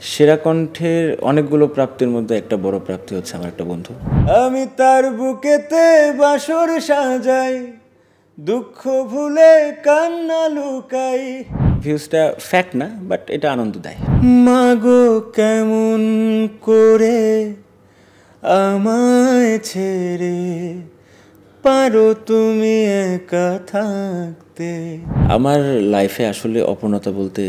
সেরা কণ্ঠের অনেকগুলো প্রাপ্তির মধ্যে একটা বড় প্রাপ্তি হচ্ছে আমার একটা বন্ধু। আমি তার বুকেতে বাসর সাজাই, দুঃখ ভুলে কান্না লুকাই। ভিউজটা ফ্যাক্ট না, বাট এটা আনন্দ দেয়। মাগো কেমন করে আমায় ছেড়ে পারো তুমি একা থাকতে। আমার লাইফে আসলে অপূর্ণতা বলতে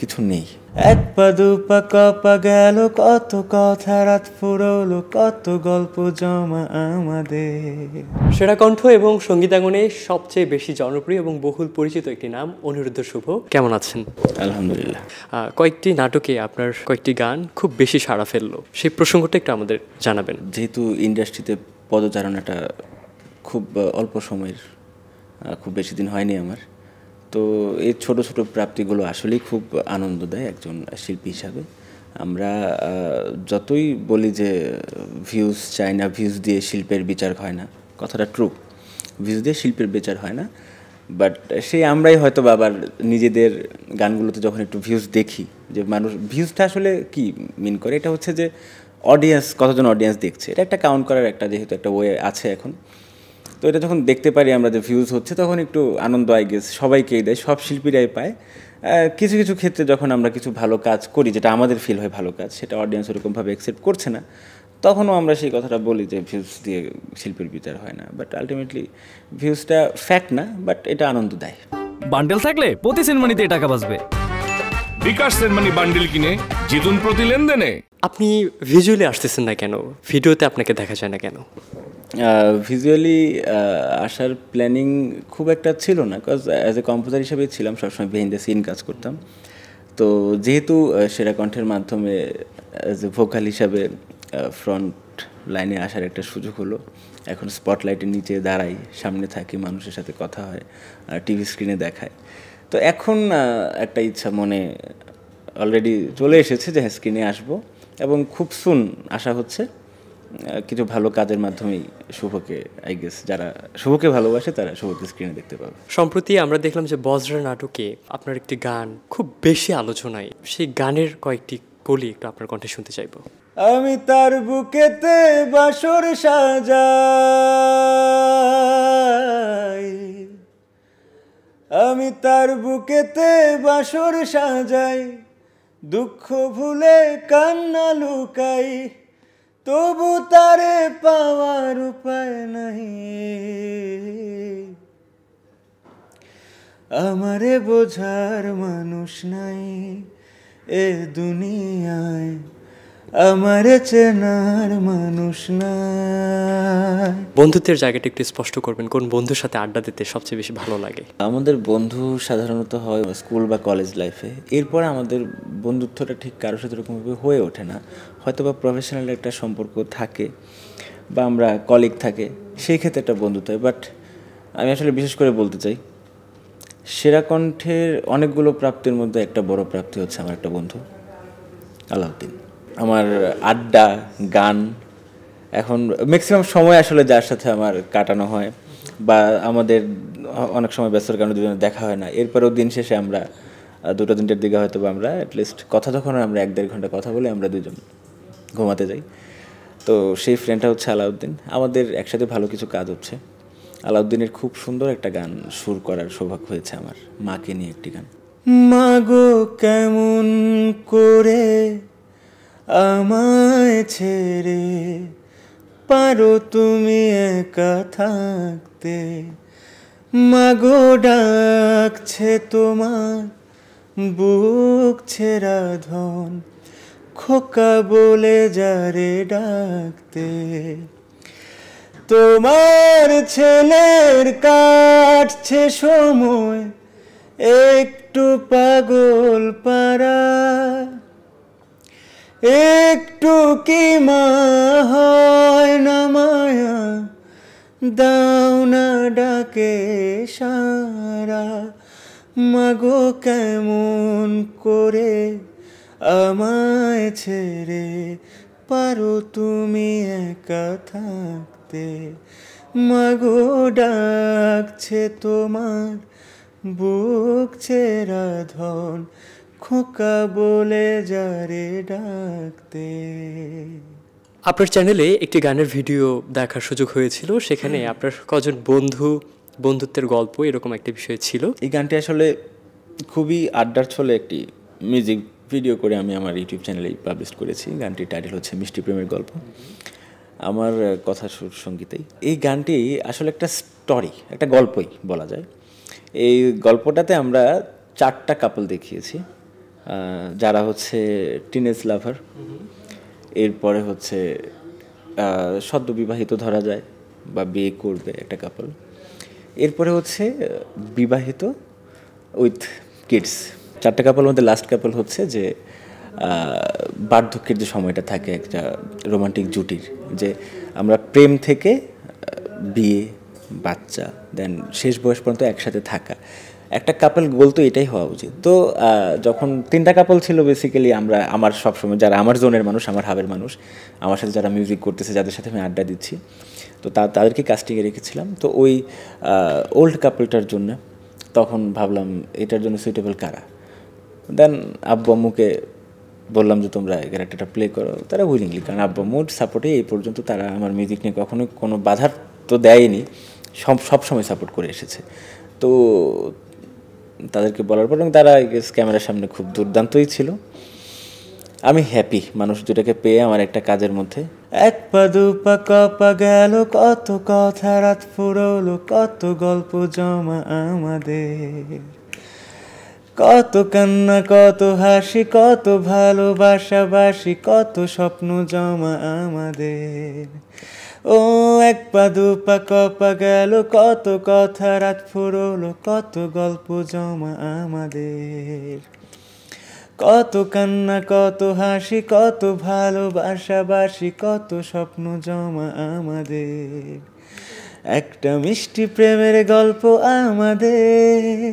কিছু নেই। এক পা দুপা কপা গেল কত কথা, রাত ফুরলো কত গল্প জমা আমাদের। সেরা কণ্ঠ এবং সঙ্গীতাঙ্গনে সবচেয়ে বেশি জনপ্রিয় এবং বহুল পরিচিত একটি নাম অনিরুদ্ধ শুভ। কেমন আছেন? আলহামদুলিল্লাহ। কয়েকটি নাটকে আপনার কয়েকটি গান খুব বেশি সাড়া ফেললো, সেই প্রসঙ্গটা একটু আমাদের জানাবেন। যেহেতু ইন্ডাস্ট্রিতে পদচারণাটা খুব অল্প সময়ের, খুব বেশি দিন হয়নি আমার, তো এই ছোট ছোট প্রাপ্তিগুলো আসলেই খুব আনন্দ দেয় একজন শিল্পী হিসাবে। আমরা যতই বলি যে ভিউজ চাই না, ভিউজ দিয়ে শিল্পের বিচার হয় না, কথাটা ট্রু, ভিউজ দিয়ে শিল্পের বিচার হয় না, বাট সেই আমরাই হয়তো আবার নিজেদের গানগুলোতে যখন একটু ভিউজ দেখি, যে মানুষ ভিউজটা আসলে কি মিন করে, এটা হচ্ছে যে অডিয়েন্স, কতজন অডিয়েন্স দেখছে, এটা একটা কাউন্ট করার একটা যেহেতু একটা ওয়ে আছে এখন। তো এটা যখন দেখতে পারি আমরা যে ভিউজ হচ্ছে, তখন একটু আনন্দ আই গেস সবাইকেই দেয়, সব শিল্পীরাই পায়। কিছু কিছু ক্ষেত্রে যখন আমরা কিছু ভালো কাজ করি, যেটা আমাদের ফিল হয় ভালো কাজ, সেটা অডিয়েন্স ওরকমভাবে অ্যাকসেপ্ট করছে না, তখনও আমরা সেই কথাটা বলি যে ভিউজ দিয়ে শিল্পীর বিচার হয় না। বাট আলটিমেটলি ভিউজটা ফ্যাক্ট না, বাট এটা আনন্দ দেয়। বান্ডেল থাকলে প্রতি সেনমানিতে টাকা বাঁচবে। বিকাশ সেনমানি বান্ডেল কিনে জিতুন প্রতি লেনদেনে। আপনি ভিজুয়ালি আসতেছেন না কেন? ভিডিওতে আপনাকে দেখা যায় না কেন? ভিজুয়ালি আসার প্ল্যানিং খুব একটা ছিল না, বিকজ অ্যাজ এ কম্পোজার হিসেবেই ছিলাম, সবসময় বিহাইন্ড দ্য সিন কাজ করতাম। তো যেহেতু সেরা কণ্ঠের মাধ্যমে অ্যাজ এ ভোকাল হিসাবে ফ্রন্ট লাইনে আসার একটা সুযোগ হলো, এখন স্পটলাইটের নিচে দাঁড়াই, সামনে থাকি, মানুষের সাথে কথা হয়, টিভি স্ক্রিনে দেখায়, তো এখন একটা ইচ্ছা মনে অলরেডি চলে এসেছে যে হ্যাঁ স্ক্রিনে আসবো, এবং খুব সুন আশা হচ্ছে কিছু ভালো কাজের মাধ্যমেই শুভকে, আই গেস যারা শুভকে ভালোবাসে তারা শুভকে স্ক্রিনে দেখতে পাবে। সম্প্রতি আমরা দেখলাম যে বজ্রা নাটকে আপনার একটি গান খুব বেশি আলোচনায়, সেই গানের কয়েকটি কলি একটু আপনার কণ্ঠে শুনতে চাইবো। আমি তার বুকেতে বাসর সাজাই, আমি তার বুকেতে বাসর সাজাই, দুঃখ ভুলে কান্না লুকাই, তবু তারে পাওয়ার উপায় নাই, আমারে বোঝার মানুষ নাই এ দুনিয়ায়, আমারে চেনার মানুষ নাই। বন্ধুত্বের জায়গাটা একটু স্পষ্ট করবেন, কোন বন্ধুর সাথে আড্ডা দিতে সবচেয়ে বেশি ভালো লাগে? আমাদের বন্ধু সাধারণত হয় স্কুল বা কলেজ লাইফে, এরপর আমাদের বন্ধুত্বটা ঠিক কারোর সাথে এরকমভাবে হয়ে ওঠে না, হয়তো বা প্রফেশনাল একটা সম্পর্ক থাকে বা আমরা কলিগ থাকে, সেই ক্ষেত্রে একটা বন্ধুত্ব হয়। বাট আমি আসলে বিশেষ করে বলতে চাই, সেরা কণ্ঠের অনেকগুলো প্রাপ্তির মধ্যে একটা বড় প্রাপ্তি হচ্ছে আমার একটা বন্ধু আলাউদ্দিন। আমার আড্ডা, গান, এখন ম্যাক্সিমাম সময় আসলে যার সাথে আমার কাটানো হয়, বা আমাদের অনেক সময় ব্যস্ততার কারণে দুজনে দেখা হয় না, এরপরেও দিন শেষে আমরা 2-3টার দিকে হয়তো বা আমরা অ্যাটলিস্ট কথা যখন আমরা 1-1.5 ঘন্টা কথা বলে আমরা দুজন ঘুমাতে যাই। তো সেই ফ্রেন্ডটা হচ্ছে আলাউদ্দিন। আমাদের একসাথে ভালো কিছু কাজ হচ্ছে। আলাউদ্দিনের খুব সুন্দর একটা গান সুর করার সৌভাগ্য হয়েছে আমার, মাকে নিয়ে একটি গান। মাগো কেমন করে আমায় ছেড়ে পারো তুমি একা থাকতে, মাগো ডাকছে তোমার বুক ছেঁড়া ধন, খোকা বলে যারে ডাকতে, তোমার ছেলের কাটছে সময় একটু পাগল পারা, একটু কি মা হয় না মায়া, দাও না ডাকে সারা, মাগো কেমন করে আমায় ছেড়ে পারো তুমি একা থাকতে, মাগো ডাকছে তোমার বুক ছেঁড়া ধন, খোকা বলে যারে ডাকতে। আপনার চ্যানেলে একটি গানের ভিডিও দেখার সুযোগ হয়েছিল, সেখানে আপনার কজন বন্ধুত্বের গল্প এরকম একটা বিষয় ছিল। এই গানটি আসলে খুবই আড্ডার ছলে একটি মিউজিক ভিডিও করে আমি আমার ইউটিউব চ্যানেলেই পাবলিশ করেছি। গানটির টাইটেল হচ্ছে মিষ্টি প্রেমের গল্প, আমার কথা সুর সঙ্গীতেই। এই গানটি আসলে একটা স্টোরি, একটা গল্পই বলা যায়। এই গল্পটাতে আমরা 4টা কাপল দেখিয়েছি, যারা হচ্ছে টিনেজ লাভার, এরপরে হচ্ছে সদ্য বিবাহিত ধরা যায় বা বিয়ে করবে একটা কাপল, এরপরে হচ্ছে বিবাহিত উইথ কিডস। 4টা কাপলের মধ্যে লাস্ট কাপল হচ্ছে যে বার্ধক্যের যে সময়টা থাকে একটা রোমান্টিক জুটির, যে আমরা প্রেম থেকে বিয়ে, বাচ্চা, দেন শেষ বয়স পর্যন্ত একসাথে থাকা একটা কাপল গোল তো এটাই হওয়া উচিত। তো যখন 3টা কাপল ছিল বেসিক্যালি আমার সবসময় যারা আমার জোনের মানুষ, আমার হাবের মানুষ, আমার সাথে যারা মিউজিক করতেছে, যাদের সাথে আমি আড্ডা দিচ্ছি, তো তাদেরকে কাস্টিংয়ে রেখেছিলাম। তো ওই ওল্ড কাপলটার জন্য তখন ভাবলাম এটার জন্য সুইটেবল কারা। দেন আব্বু আম্মুকে বললাম যে তোমরা এই ক্যারেক্টারটা প্লে করো, তারা উইলিংলি, কারণ আব্বু আম্মুর সাপোর্টে এই পর্যন্ত তারা আমার মিউজিক নিয়ে কখনোই কোনো বাধার তো দেয়নি, সব সময় সাপোর্ট করে এসেছে। তো তাদেরকে বলার পর তারা ক্যামেরার সামনে খুব দুর্দান্তই ছিল। আমি হ্যাপি মানুষ দুটাকে পেয়ে আমার একটা কাজের মধ্যে। 1 পা 2 পা কপা গেল কত কথা, রাত ফুরলো কত গল্প জমা আমাদের, কত কান্না কত হাসি কত ভালোবাসা বাসি, কত স্বপ্ন জমা আমাদের। ও 1 পা 2 পা কপা গেল কত কথা, রাত ফুরলো কত গল্প জমা আমাদের, কত কান্না কত হাসি কত ভালোবাসা বাসি, কত স্বপ্ন জমা আমাদের। একটা মিষ্টি প্রেমের গল্প আমাদের,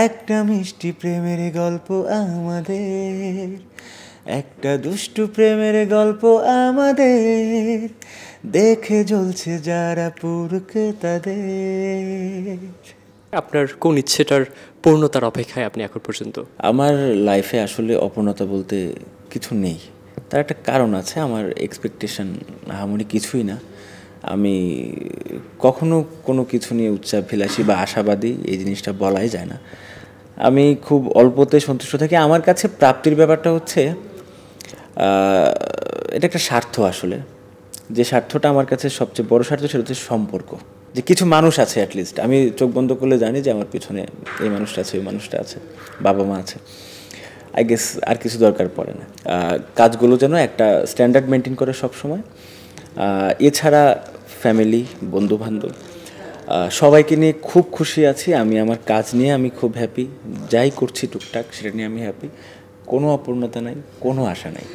একটা মিষ্টি প্রেমের গল্প আমাদের, একটা দুষ্টু প্রেমের গল্প আমাদের, দেখে জ্বলছে যারা পুরুষ তাদের। আপনার কোন ইচ্ছেটার পূর্ণতার অপেক্ষায় আপনি এখন পর্যন্ত? আমার লাইফে আসলে অপূর্ণতা বলতে কিছু নেই, তার একটা কারণ আছে। আমার এক্সপেকটেশন আহামরি কিছুই না। আমি কখনো কোনো কিছু নিয়ে উচ্চাভিলাষী বা আশাবাদী এই জিনিসটা বলাই যায় না। আমি খুব অল্পতে সন্তুষ্ট থাকি। আমার কাছে প্রাপ্তির ব্যাপারটা হচ্ছে এটা একটা স্বার্থ আসলে, যে স্বার্থটা আমার কাছে সবচেয়ে বড় স্বার্থ সেটা হচ্ছে সম্পর্ক, যে কিছু মানুষ আছে অ্যাটলিস্ট, আমি চোখ বন্ধ করলে জানি যে আমার পিছনে এই মানুষটা আছে, ওই মানুষটা আছে, বাবা মা আছে, আই গেস আর কিছু দরকার পড়ে না। কাজগুলো যেন একটা স্ট্যান্ডার্ড মেনটেন করে সবসময়। এছাড়া ফ্যামিলি, বন্ধুবান্ধব সবাইকে নিয়ে খুব খুশি আছি। আমি আমার কাজ নিয়ে আমি খুব হ্যাপি, যাই করছি টুকটাক সেটা নিয়ে আমি হ্যাপি। কোনো অপূর্ণতা নাই, কোনো আশা নাই।